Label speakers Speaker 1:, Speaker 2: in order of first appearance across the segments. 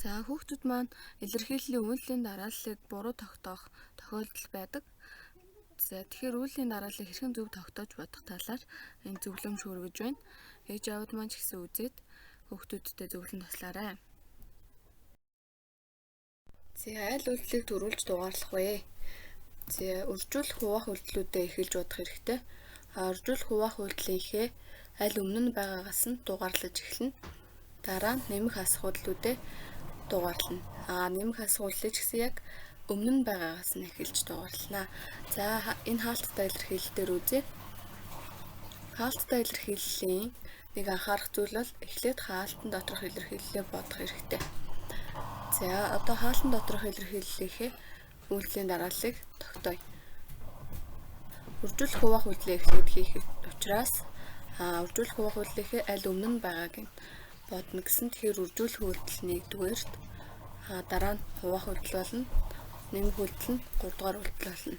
Speaker 1: За хүүхдүүд маань илэрхийллийн үйлдлийн дарааллыг буруу тогтоох тохиолдол байдаг. За тэгэхээр үйлдлийн дарааллыг хэрхэн зөв тогтоож бодох талаар энэ зөвлөмж хүргэж байна. Ээж аваад маань ч гэсэн үзээд хүүхдүүдтэй зөвлөн туслаарай. За аль үйлдэлийг төрүүлж дугаарлах вэ? За үржүүлэх хуваах үйлдэлүүдэд эхэлж бодох хэрэгтэй. Үржүүлэх хуваах үйлдэлийнхээ аль өмнө нь байгаагаас нь дугаарлаж эхэлнэ. Дараа нь нэмэх асуудлуудыг дугаарлана. Нэмэх асуудлыг ч гэсэн яг өмнө нь байгаагаас нь эхэлж дугаарлана. За энэ хаалттай илэрхийлэл дээр үзье. Хаалттай илэрхийллийн нэг анхаарах зүйл бол эхлээд хаалтан доторх илэрхийллээ бодох хэрэгтэй. За одоо хаалтан доторх илэрхийллийнхээ үйлдлийн дарааллыг тогтооё. Үржүүлэх хуваах үйлдэлээ эхлээд хийх учраас үржүүлэх хуваах үйлдэлийнхээ аль өмнө нь байгааг нь бодно гэсэн. Тэгэхээр үржүүлэх үйлдэл 1-р, дараа нь хуваах үйлдэл болно. Нэмэх үйлдэл нь 3-р үйлдэл болно.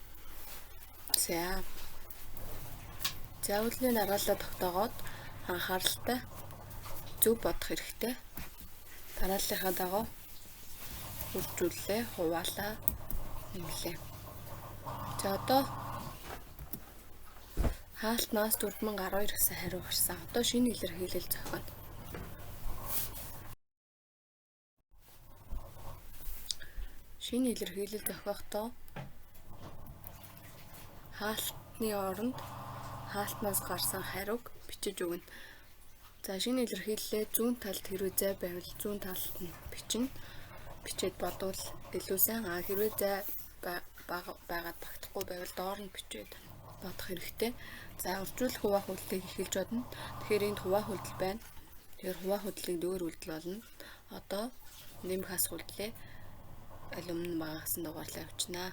Speaker 1: За үйлдлийн дарааллаа тогтоогоод анхааралтай зөв бодох хэрэгтэй. Дарааллынхаа дагуу үржүүллээ, хуваалаа, нэмлээ. За одоо хаалтнаас 4012 гэсэн хариу гарсан. Одоо шинэ илэрхийлэл зохионо. Шинэ илэрхийлэл зохиохдоо хаалтны оронд хаалтнаас гарсан хариуг бичиж өгнө. За шинэ илэрхийллээ зүүн талд хэрвээ зай байвал зүүн талд нь бичнэ. Бичээд бодвол илүү сайн. Хэрвээ зай байгаад багтахгүй байвал доор нь бичээд бодох хэрэгтэй. За үржүүлэх хуваах үйлдэлийг эхэлж бодно. Тэгэхээр энд хуваах үйлдэл байна. Тэгэхээр хуваах үйлдлийн 4 үйлдэл болно. Одоо нэмэх асуудлыг аль өмнө нь байгаагаас нь дугаарлаа явуулнаа.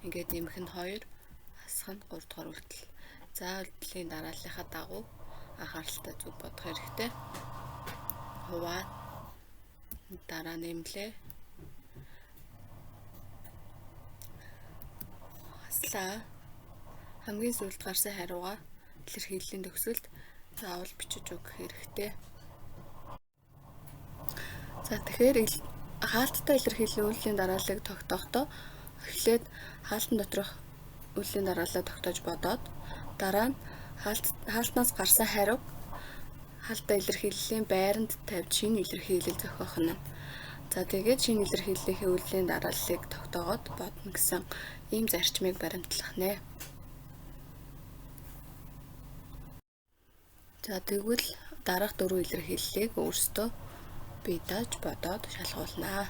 Speaker 1: Ингээд нэмэх нь 2, хасах нь 3-р үйлдэл. За үйлдэлийн дарааллынхаа дагуу анхааралтай зөв бодох хэрэгтэй. Хуваа, дараа нэмлээ, хаслаа. Хамгийн сүүлд гарсан хариугаа илэрхийллийн төгсгөлд заавал бичиж өгөх хэрэгтэй. За тэгэхээр хаалттай илэрхийллийн үйлдлийн дарааллыг тогтоохдоо эхлээд хаалтан доторх үйлдлийн дарааллаа тогтоож бодоод дараа нь хаалтнаас гарсан хариуг хаалттай илэрхийллийн байранд тавьж шинэ илэрхийлэл зохиох нь. За тэгээд шинэ илэрхийллийнхээ үйлдлийн дарааллыг тогтоогоод бодно гэсэн ийм зарчмыг баримтлах нэ. За тэгвэл дараах 4 илэрхийллийг өөрсдөө бие дааж бодоод шалгуулнаа.